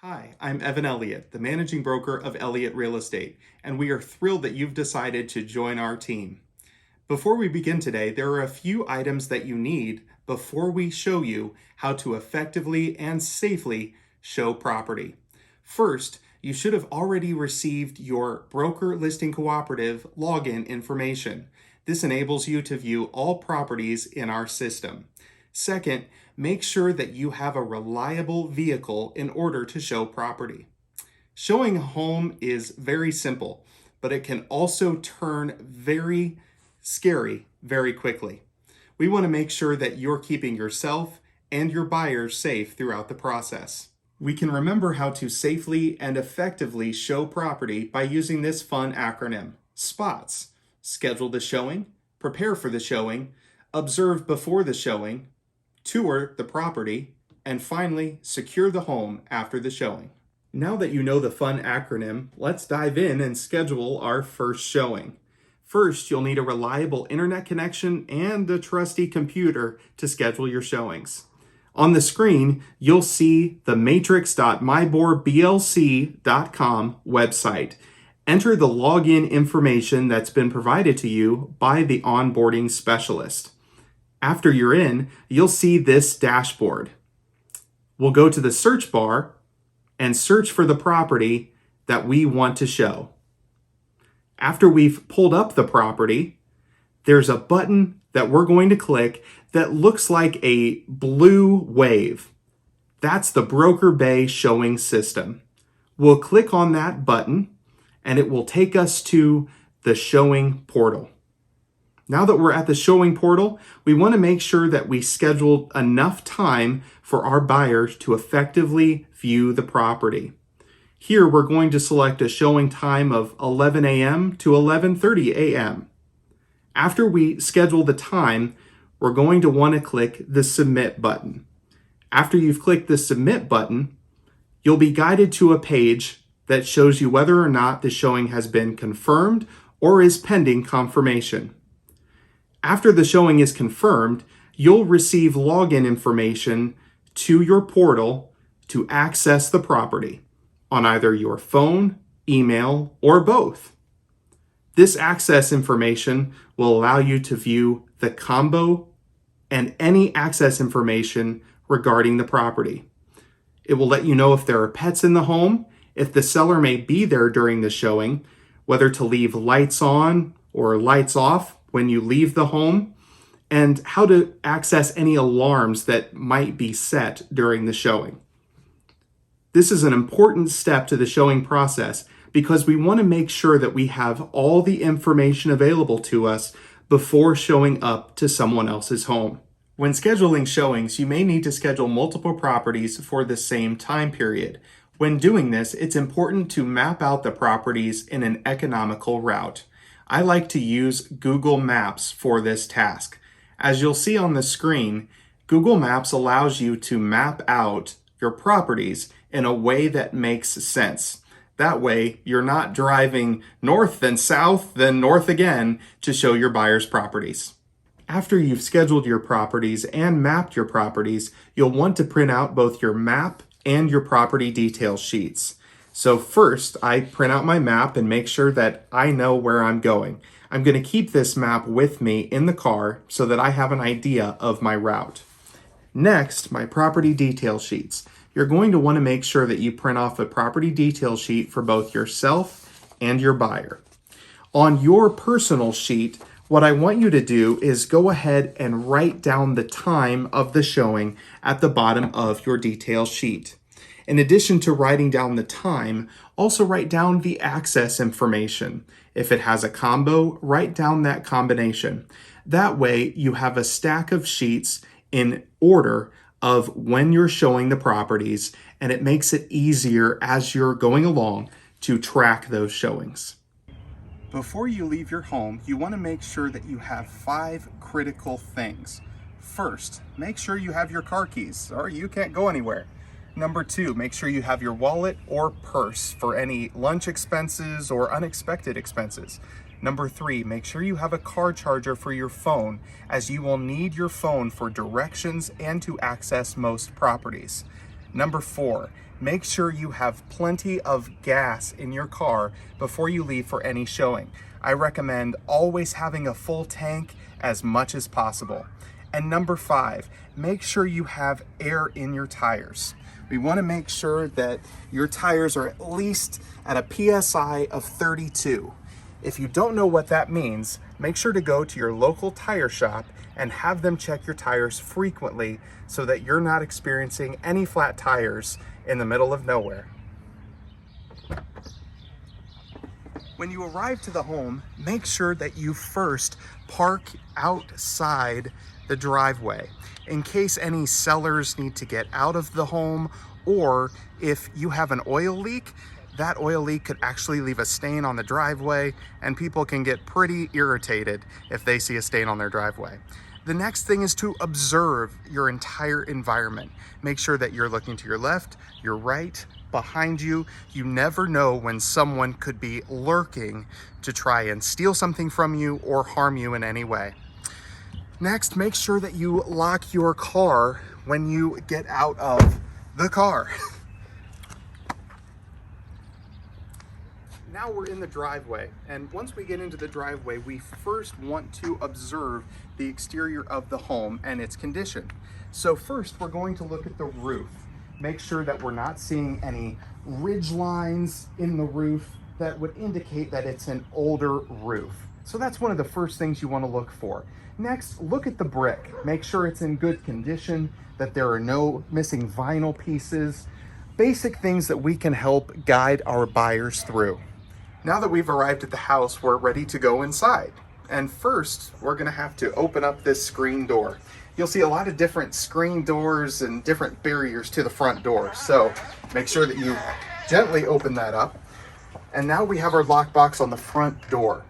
Hi, I'm Evan Elliott, the managing broker of Elliott Real Estate, and we are thrilled that you've decided to join our team. Before we begin today, there are a few items that you need before we show you how to effectively and safely show property. First, you should have already received your broker listing cooperative login information. This enables you to view all properties in our system. Second, make sure that you have a reliable vehicle in order to show property. Showing a home is very simple, but it can also turn very scary very quickly. We want to make sure that you're keeping yourself and your buyers safe throughout the process. We can remember how to safely and effectively show property by using this fun acronym: SPOTS. Schedule the showing, prepare for the showing, observe before the showing, tour the property, and finally, secure the home after the showing. Now that you know the fun acronym, let's dive in and schedule our first showing. First, you'll need a reliable internet connection and a trusty computer to schedule your showings. On the screen, you'll see the matrix.myborblc.com website. Enter the login information that's been provided to you by the onboarding specialist. After you're in, you'll see this dashboard. We'll go to the search bar and search for the property that we want to show. After we've pulled up the property, there's a button that we're going to click that looks like a blue wave. That's the Broker Bay showing system. We'll click on that button and it will take us to the showing portal. Now that we're at the showing portal, we want to make sure that we scheduled enough time for our buyers to effectively view the property. Here, we're going to select a showing time of 11 a.m. to 11:30 a.m. After we schedule the time, we're going to want to click the Submit button. After you've clicked the Submit button, you'll be guided to a page that shows you whether or not the showing has been confirmed or is pending confirmation. After the showing is confirmed, you'll receive login information to your portal to access the property on either your phone, email, or both. This access information will allow you to view the combo and any access information regarding the property. It will let you know if there are pets in the home, if the seller may be there during the showing, whether to leave lights on or lights off when you leave the home, and how to access any alarms that might be set during the showing. This is an important step to the showing process because we want to make sure that we have all the information available to us before showing up to someone else's home. When scheduling showings, you may need to schedule multiple properties for the same time period. When doing this, it's important to map out the properties in an economical route. I like to use Google Maps for this task. As you'll see on the screen, Google Maps allows you to map out your properties in a way that makes sense. That way, you're not driving north, then south, then north again to show your buyers' properties. After you've scheduled your properties and mapped your properties, you'll want to print out both your map and your property detail sheets. So first, I print out my map and make sure that I know where I'm going. I'm going to keep this map with me in the car so that I have an idea of my route. Next, my property detail sheets. You're going to want to make sure that you print off a property detail sheet for both yourself and your buyer. On your personal sheet, what I want you to do is go ahead and write down the time of the showing at the bottom of your detail sheet. In addition to writing down the time, also write down the access information. If it has a combo, write down that combination. That way, you have a stack of sheets in order of when you're showing the properties, and it makes it easier as you're going along to track those showings. Before you leave your home, you want to make sure that you have 5 critical things. First, make sure you have your car keys, or you can't go anywhere. Number 2, make sure you have your wallet or purse for any lunch expenses or unexpected expenses. Number 3, make sure you have a car charger for your phone, as you will need your phone for directions and to access most properties. Number 4, make sure you have plenty of gas in your car before you leave for any showing. I recommend always having a full tank as much as possible. And number 5, make sure you have air in your tires. We want to make sure that your tires are at least at a PSI of 32. If you don't know what that means, make sure to go to your local tire shop and have them check your tires frequently so that you're not experiencing any flat tires in the middle of nowhere. When you arrive to the home, make sure that you first park outside the driveway in case any sellers need to get out of the home, or if you have an oil leak, that oil leak could actually leave a stain on the driveway, and people can get pretty irritated if they see a stain on their driveway. The next thing is to observe your entire environment. Make sure that you're looking to your left, your right, behind you. You never know when someone could be lurking to try and steal something from you or harm you in any way. Next, make sure that you lock your car when you get out of the car. Now we're in the driveway, and once we get into the driveway, we first want to observe the exterior of the home and its condition. So first, we're going to look at the roof. Make sure that we're not seeing any ridge lines in the roof that would indicate that it's an older roof. So that's one of the first things you want to look for. Next, look at the brick. Make sure it's in good condition, that there are no missing vinyl pieces, basic things that we can help guide our buyers through. Now that we've arrived at the house, we're ready to go inside. And first, we're gonna have to open up this screen door. You'll see a lot of different screen doors and different barriers to the front door. So make sure that you gently open that up. And now we have our lockbox on the front door.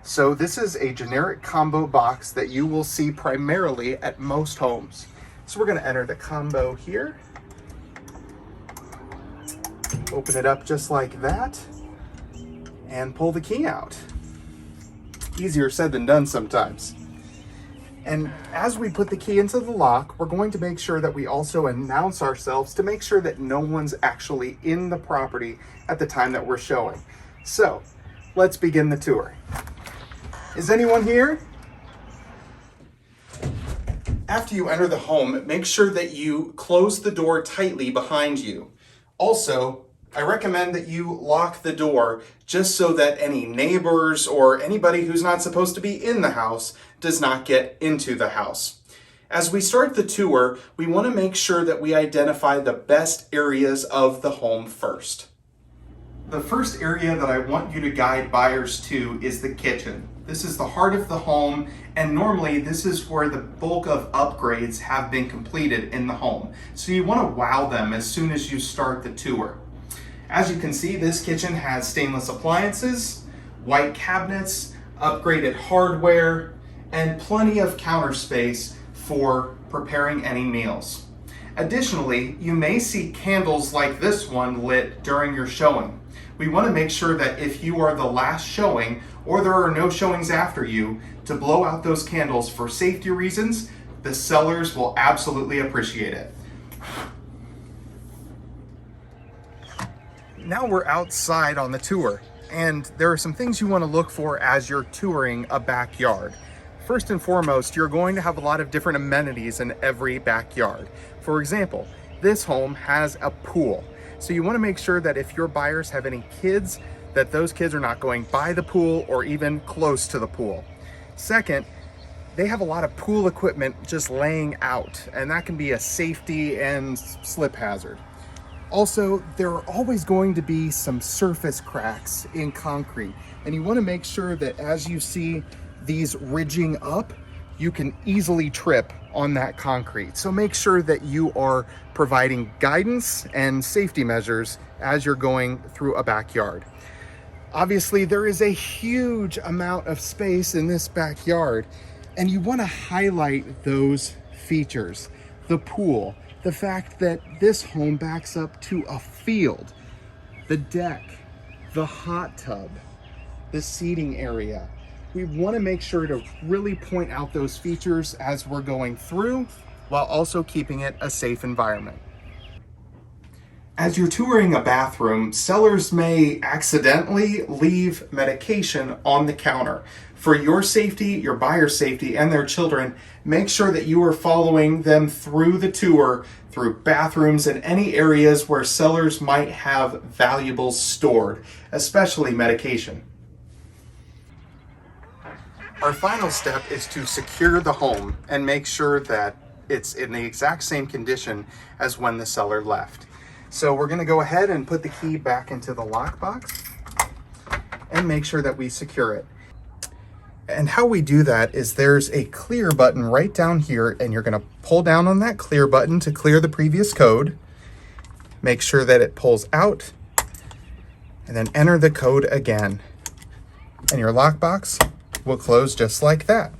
So this is a generic combo box that you will see primarily at most homes. So we're gonna enter the combo here. Open it up just like that and pull the key out. Easier said than done sometimes. And as we put the key into the lock, we're going to make sure that we also announce ourselves to make sure that no one's actually in the property at the time that we're showing. So let's begin the tour. Is anyone here? After you enter the home, make sure that you close the door tightly behind you. Also, I recommend that you lock the door just so that any neighbors or anybody who's not supposed to be in the house does not get into the house. As we start the tour, we want to make sure that we identify the best areas of the home first. The first area that I want you to guide buyers to is the kitchen. This is the heart of the home, and normally this is where the bulk of upgrades have been completed in the home. So you want to wow them as soon as you start the tour. As you can see, this kitchen has stainless appliances, white cabinets, upgraded hardware, and plenty of counter space for preparing any meals. Additionally, you may see candles like this one lit during your showing. We want to make sure that if you are the last showing or there are no showings after you, to blow out those candles for safety reasons. The sellers will absolutely appreciate it. Now we're outside on the tour, and there are some things you want to look for as you're touring a backyard. First and foremost, you're going to have a lot of different amenities in every backyard. For example, this home has a pool. So you want to make sure that if your buyers have any kids, that those kids are not going by the pool or even close to the pool. Second, they have a lot of pool equipment just laying out, and that can be a safety and slip hazard. Also, there are always going to be some surface cracks in concrete, and you want to make sure that as you see these ridging up, you can easily trip on that concrete. So make sure that you are providing guidance and safety measures as you're going through a backyard. Obviously, there is a huge amount of space in this backyard, and you want to highlight those features. The pool, the fact that this home backs up to a field, the deck, the hot tub, the seating area. We want to make sure to really point out those features as we're going through, while also keeping it a safe environment. As you're touring a bathroom, sellers may accidentally leave medication on the counter. For your safety, your buyer's safety, and their children, make sure that you are following them through the tour, through bathrooms and any areas where sellers might have valuables stored, especially medication. Our final step is to secure the home and make sure that it's in the exact same condition as when the seller left. So we're going to go ahead and put the key back into the lockbox and make sure that we secure it. And how we do that is there's a clear button right down here, and you're going to pull down on that clear button to clear the previous code. Make sure that it pulls out, and then enter the code again. And your lockbox will close just like that.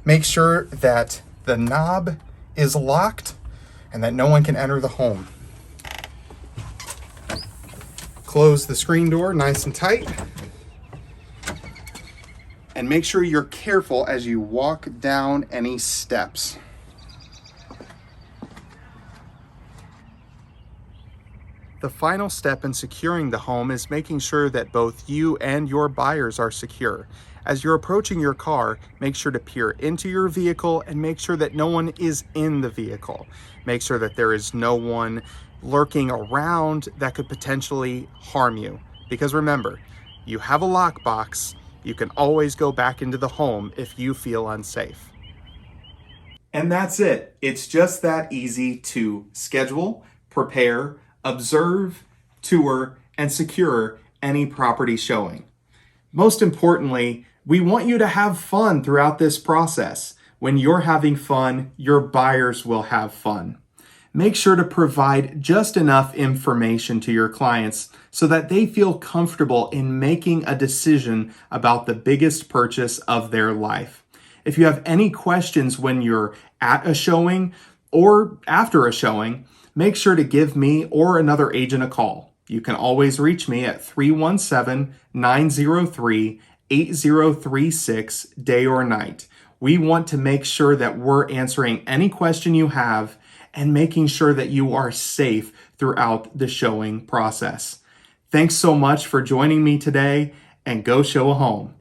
Make sure that the knob is locked and that no one can enter the home. Close the screen door nice and tight. And make sure you're careful as you walk down any steps. The final step in securing the home is making sure that both you and your buyers are secure. As you're approaching your car, make sure to peer into your vehicle and make sure that no one is in the vehicle. Make sure that there is no one lurking around that could potentially harm you. Because remember, you have a lockbox. You can always go back into the home if you feel unsafe. And that's it. It's just that easy to schedule, prepare, observe, tour, and secure any property showing. Most importantly, we want you to have fun throughout this process. When you're having fun, your buyers will have fun. Make sure to provide just enough information to your clients so that they feel comfortable in making a decision about the biggest purchase of their life. If you have any questions when you're at a showing or after a showing, make sure to give me or another agent a call. You can always reach me at 317-903-8036 day or night. We want to make sure that we're answering any question you have and making sure that you are safe throughout the showing process. Thanks so much for joining me today, and go show a home.